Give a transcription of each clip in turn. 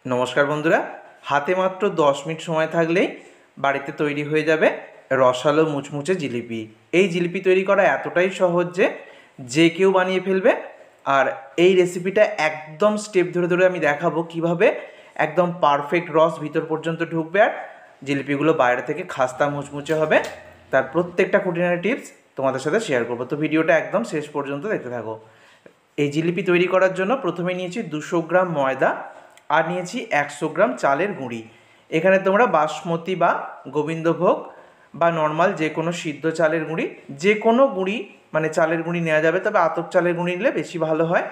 নমস্কার বন্ধুরা, হাতে মাত্র 10 মিনিট সময় থাকলেই বাড়িতে তৈরি হয়ে যাবে রসালো মুচমুচে জিলিপি। এই জিলিপি তৈরি করা এতটাই সহজ যে কেউ বানিয়ে ফেলবে। আর এই রেসিপিটা একদম স্টেপ ধরে ধরে আমি দেখাবো কিভাবে একদম পারফেক্ট রস ভিতর পর্যন্ত ঢুকবে আর জিলিপিগুলো বাইরে থেকে খাস্তা মুচমুচে হবে। তার প্রত্যেকটা খুঁটিনাটি টিপস তোমাদের সাথে শেয়ার করবো, তো ভিডিওটা একদম শেষ পর্যন্ত দেখতে থাকো। এই জিলিপি তৈরি করার জন্য প্রথমে নিয়েছি 200 গ্রাম ময়দা আর নিয়েছি 100 গ্রাম চালের গুঁড়ি। এখানে তোমরা বাসমতি বা গোবিন্দভোগ বা নর্মাল যে কোনো সিদ্ধ চালের গুঁড়ি, যে কোনো গুঁড়ি মানে চালের গুঁড়ি নেওয়া যাবে, তবে আতপ চালের গুঁড়ি নিলে বেশি ভালো হয়।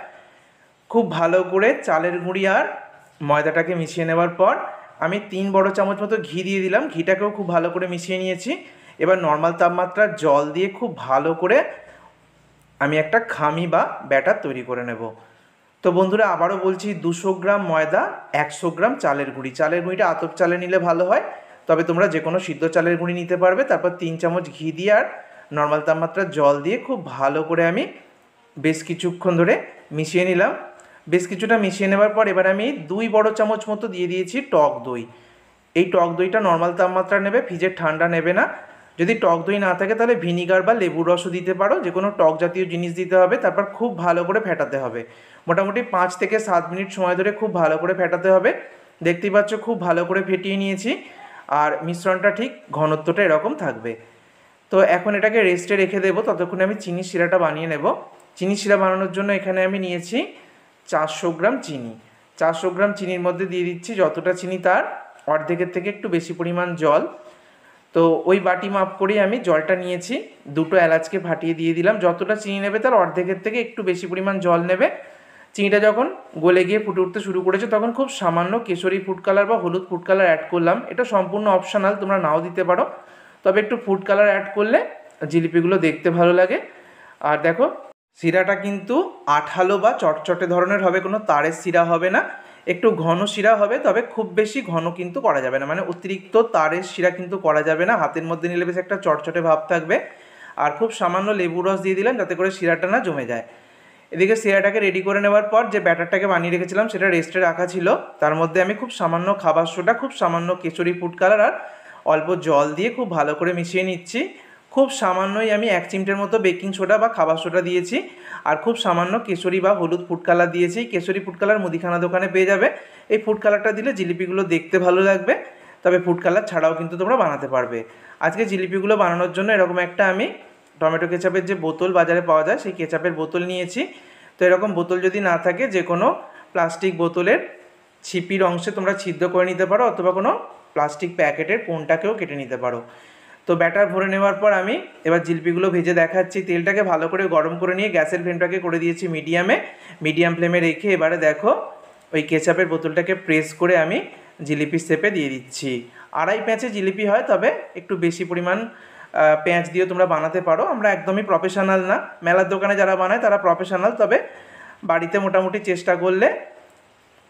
খুব ভালো করে চালের গুঁড়ি আর ময়দাটাকে মিশিয়ে নেওয়ার পর আমি 3 বড় চামচ মতো ঘি দিয়ে দিলাম। ঘিটাকেও খুব ভালো করে মিশিয়ে নিয়েছি। এবার নর্মাল তাপমাত্রার জল দিয়ে খুব ভালো করে আমি একটা খামি বা ব্যাটার তৈরি করে নেব। তো বন্ধুরা, আবারও বলছি, 200 গ্রাম ময়দা, 100 গ্রাম চালের গুঁড়ি। চালের গুঁড়িটা আতপ চালে নিলে ভালো হয়, তবে তোমরা যে কোনো সিদ্ধ চালের গুঁড়ি নিতে পারবে। তারপর 3 চামচ ঘি দিয়ে আর নর্মাল তাপমাত্রার জল দিয়ে খুব ভালো করে আমি বেশ কিছুক্ষণ ধরে মিশিয়ে নিলাম। বেশ কিছুটা মিশিয়ে নেওয়ার পর এবার আমি 2 বড় চামচ মতো দিয়ে দিয়েছি টক দই। এই টক দইটা নর্মাল তাপমাত্রা নেবে, ফ্রিজের ঠান্ডা নেবে না। যদি টক দই না থাকে তাহলে ভিনিগার বা লেবুর রসও দিতে পারো, যে কোনো টক জাতীয় জিনিস দিতে হবে। তারপর খুব ভালো করে ফেটাতে হবে, মোটামুটি 5 থেকে 7 মিনিট সময় ধরে খুব ভালো করে ফেটাতে হবে। দেখতেই পাচ্ছ খুব ভালো করে ফেটিয়ে নিয়েছি, আর মিশ্রণটা ঠিক ঘনত্বটা এরকম থাকবে। তো এখন এটাকে রেস্টে রেখে দেবো, ততক্ষণে আমি চিনি শিরাটা বানিয়ে নেব। চিনি শিরা বানানোর জন্য এখানে আমি নিয়েছি 400 গ্রাম চিনি। 400 গ্রাম চিনির মধ্যে দিয়ে দিচ্ছি যতটা চিনি তার অর্ধেকের থেকে একটু বেশি পরিমাণ জল। তো ওই বাটি মাপ করেই আমি জলটা নিয়েছি। 2টো এলাচকে ফাটিয়ে দিয়ে দিলাম। যতটা চিনি নেবে তার অর্ধেকের থেকে একটু বেশি পরিমাণ জল নেবে। চিনিটা যখন গলে গিয়ে ফুটে উঠতে শুরু করেছে তখন খুব সামান্য কেশরি ফুড কালার বা হলুদ ফুড কালার অ্যাড করলাম। এটা সম্পূর্ণ অপশনাল, তোমরা নাও দিতে পারো, তবে একটু ফুড কালার অ্যাড করলে জিলিপিগুলো দেখতে ভালো লাগে। আর দেখো, শিরাটা কিন্তু আঠালো বা চটচটে ধরনের হবে, কোনো তারের শিরা হবে না, একটু ঘন শিরা হবে। তবে খুব বেশি ঘন কিন্তু করা যাবে না, মানে অতিরিক্ত তারের শিরা কিন্তু করা যাবে না। হাতের মধ্যে নিলে বেশ একটা চটচটে ভাব থাকবে। আর খুব সামান্য লেবুর রস দিয়ে দিলাম যাতে করে শিরাটা না জমে যায়। এদিকে শিরাটাকে রেডি করে নেওয়ার পর যে ব্যাটারটাকে বানিয়ে রেখেছিলাম সেটা রেস্টে রাখা ছিল। তার মধ্যে আমি খুব সামান্য খাবার সোডা, খুব সামান্য কেশরি ফুড কালার আর অল্প জল দিয়ে খুব ভালো করে মিশিয়ে নিচ্ছি। খুব সামান্যই আমি 1 চিমটের মতো বেকিং সোডা বা খাবার সোডা দিয়েছি, আর খুব সামান্য কেশরি বা হলুদ ফুড কালার দিয়েছি। কেশরি ফুড কালার মুদিখানা দোকানে পেয়ে যাবে। এই ফুড কালারটা দিলে জিলিপিগুলো দেখতে ভালো লাগবে, তবে ফুড কালার ছাড়াও কিন্তু তোমরা বানাতে পারবে। আজকে জিলিপিগুলো বানানোর জন্য এরকম একটা আমি টমেটো কেচাপের যে বোতল বাজারে পাওয়া যায় সেই কেচাপের বোতল নিয়েছি। তো এরকম বোতল যদি না থাকে যে কোনো প্লাস্টিক বোতলের ছিপির অংশে তোমরা ছিদ্র করে নিতে পারো, অথবা কোনো প্লাস্টিক প্যাকেটের কোণটাকেও কেটে নিতে পারো। তো ব্যাটার ভরে নেওয়ার পর আমি এবার জিলিপিগুলো ভেজে দেখাচ্ছি। তেলটাকে ভালো করে গরম করে নিয়ে গ্যাসের ফ্লেমটাকে করে দিয়েছি মিডিয়াম ফ্লেমে রেখে এবারে দেখো ওই কেচাপের বোতলটাকে প্রেস করে আমি জিলিপির শেপে দিয়ে দিচ্ছি। 2.5 প্যাঁচে জিলিপি হয়, তবে একটু বেশি পরিমাণ পেঁয়াজ দিয়েও তোমরা বানাতে পারো। আমরা একদমই প্রফেশনাল না, মেলার দোকানে যারা বানায় তারা প্রফেশনাল, তবে বাড়িতে মোটামুটি চেষ্টা করলে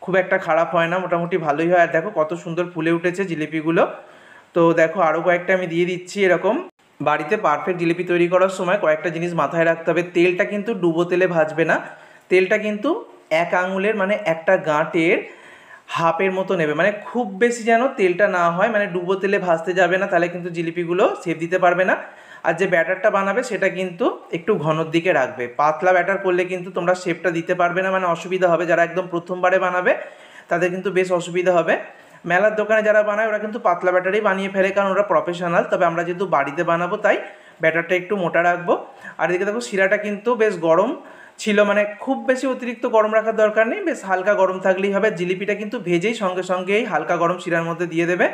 খুব একটা খারাপ হয় না, মোটামুটি ভালোই হয়। আর দেখো কত সুন্দর ফুলে উঠেছে জিলিপিগুলো। তো দেখো আরও কয়েকটা আমি দিয়ে দিচ্ছি। এরকম বাড়িতে পারফেক্ট জিলিপি তৈরি করার সময় কয়েকটা জিনিস মাথায় রাখতে হবে। তেলটা কিন্তু ডুবো তেলে ভাজবে না, তেলটা কিন্তু 1 আঙুলের মানে একটা গাঁটের হাফের মতো নেবে, মানে খুব বেশি যেন তেলটা না হয়, মানে ডুবো তেলে ভাজতে যাবে না, তাহলে কিন্তু জিলিপিগুলো শেপ দিতে পারবে না। আর যে ব্যাটারটা বানাবে সেটা কিন্তু একটু ঘনর দিকে রাখবে। পাতলা ব্যাটার করলে কিন্তু তোমরা শেপটা দিতে পারবে না, মানে অসুবিধা হবে। যারা একদম প্রথমবারে বানাবে তাদের কিন্তু বেশ অসুবিধা হবে। মেলার দোকানে যারা বানায় ওরা কিন্তু পাতলা ব্যাটারই বানিয়ে ফেলে, কারণ ওরা প্রফেশনাল। তবে আমরা যেহেতু বাড়িতে বানাবো তাই ব্যাটারটা একটু মোটা রাখবো। আর এদিকে দেখো শিরাটা কিন্তু বেশ গরম ছিল, মানে খুব বেশি অতিরিক্ত গরম রাখার দরকার নেই, বেশ হালকা গরম থাকলেই হবে। জিলিপিটা কিন্তু ভেজেই সঙ্গে সঙ্গেই হালকা গরম শিরার মধ্যে দিয়ে দেবে।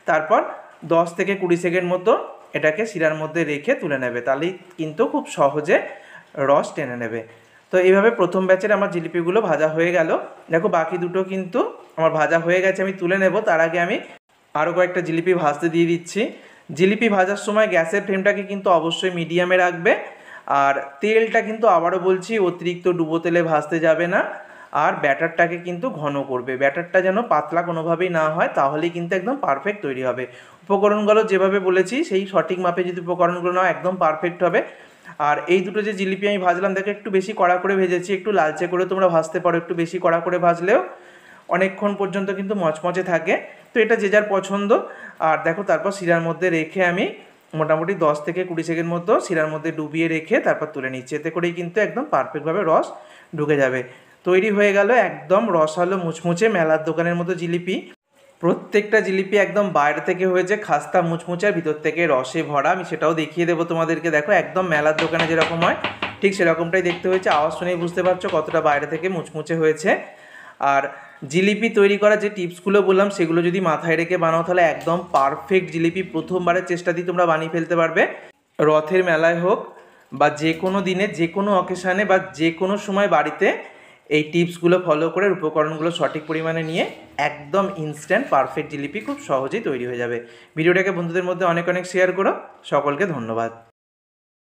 তারপর 10 থেকে 20 সেকেন্ড মতো এটাকে শিরার মধ্যে রেখে তুলে নেবে, তাহলেই কিন্তু খুব সহজে রস টেনে নেবে। তো এইভাবে প্রথম ব্যাচের আমার জিলিপিগুলো ভাজা হয়ে গেল। দেখো বাকি দুটো কিন্তু আমার ভাজা হয়ে গেছে, আমি তুলে নেব। তার আগে আমি আরও কয়েকটা জিলিপি ভাজতে দিয়ে দিচ্ছি। জিলিপি ভাজার সময় গ্যাসের ফ্লেমটাকে কিন্তু অবশ্যই মিডিয়ামে রাখবে। আর তেলটা কিন্তু আবারও বলছি অতিরিক্ত ডুবো তেলে ভাজতে যাবে না। আর ব্যাটারটাকে কিন্তু ঘন করবে, ব্যাটারটা যেন পাতলা কোনোভাবেই না হয়, তাহলেই কিন্তু একদম পারফেক্ট তৈরি হবে। উপকরণগুলো যেভাবে বলেছি সেই সঠিক মাপে যদি উপকরণগুলো নাও একদম পারফেক্ট হবে। আর এই দুটো যে জিলিপি আমি ভাজলাম দেখো একটু বেশি কড়া করে ভেজেছি, একটু লালচে করে তোমরা ভাজতে পারো, একটু বেশি কড়া করে ভাজলেও অনেকক্ষণ পর্যন্ত কিন্তু মচমচে থাকে। তো এটা যে যার পছন্দ। আর দেখো তারপর শিরার মধ্যে রেখে আমি মোটামুটি 10 থেকে 20 সেকেন্ড মতো শিরার মধ্যে ডুবিয়ে রেখে তারপর তুলে নিচ্ছি। এতে করেই কিন্তু একদম পারফেক্টভাবে রস ঢুকে যাবে। তৈরি হয়ে গেল একদম রসালো মুচমুচে মেলার দোকানের মতো জিলিপি। প্রত্যেকটা জিলিপি একদম বাইরে থেকে হয়েছে খাস্তা মুচমুচে, আর ভিতর থেকে রসে ভরা। আমি সেটাও দেখিয়ে দেবো তোমাদেরকে। দেখো একদম মেলার দোকানে যেরকম হয় ঠিক সেরকমটাই দেখতে হয়েছে। আওয়াজ শুনেই বুঝতে পারছো কতটা বাইরে থেকে মুচমুচে হয়েছে। আর জিলিপি তৈরি করার যে টিপসগুলো বললাম সেগুলো যদি মাথায় রেখে বানাও তাহলে একদম পারফেক্ট জিলিপি প্রথমবারের চেষ্টা দিয়ে তোমরা বানিয়ে ফেলতে পারবে। রথের মেলায় হোক বা যে কোনো দিনে যে কোনো অকেশানে বা যে কোনো সময় বাড়িতে এই টিপসগুলো ফলো করে উপকরণগুলো সঠিক পরিমাণে নিয়ে একদম ইনস্ট্যান্ট পারফেক্ট জিলিপি খুব সহজেই তৈরি হয়ে যাবে। ভিডিওটাকে বন্ধুদের মধ্যে অনেক অনেক শেয়ার করো। সকলকে ধন্যবাদ।